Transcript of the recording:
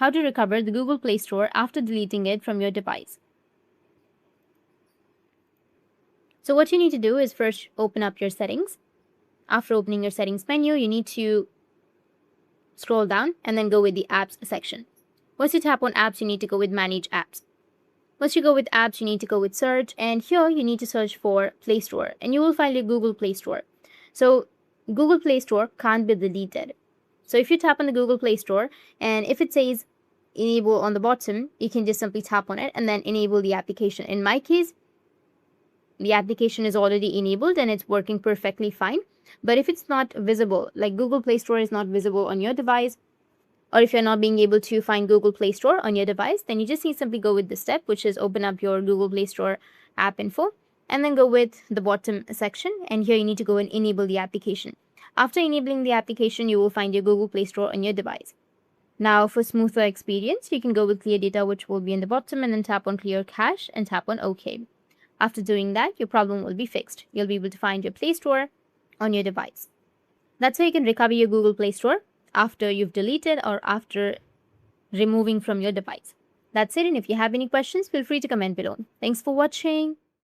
how to recover the Google Play Store after deleting it from your device. So what you need to do is first open up your settings. After opening your settings menu, you need to scroll down and then go with the apps section. Once you tap on apps, you need to go with manage apps. Once you go with apps, you need to go with search, and here you need to search for Play Store and you will find your Google Play Store. So Google Play Store can't be deleted. So if you tap on the Google Play Store and if it says enable on the bottom, you can just simply tap on it and then enable the application. In my case, the application is already enabled and it's working perfectly fine. But if it's not visible, like Google Play Store is not visible on your device, or if you're not being able to find Google Play Store on your device, then you just need to simply go with the step, which is open up your Google Play Store app info and then go with the bottom section. And here you need to go and enable the application. After enabling the application, you will find your Google Play Store on your device. Now for smoother experience, you can go with clear data, which will be in the bottom, and then tap on clear cache and tap on OK. After doing that, your problem will be fixed. You'll be able to find your Play Store on your device. That's how you can recover your Google Play Store after you've deleted or after removing from your device. That's it, and if you have any questions, feel free to comment below. Thanks for watching.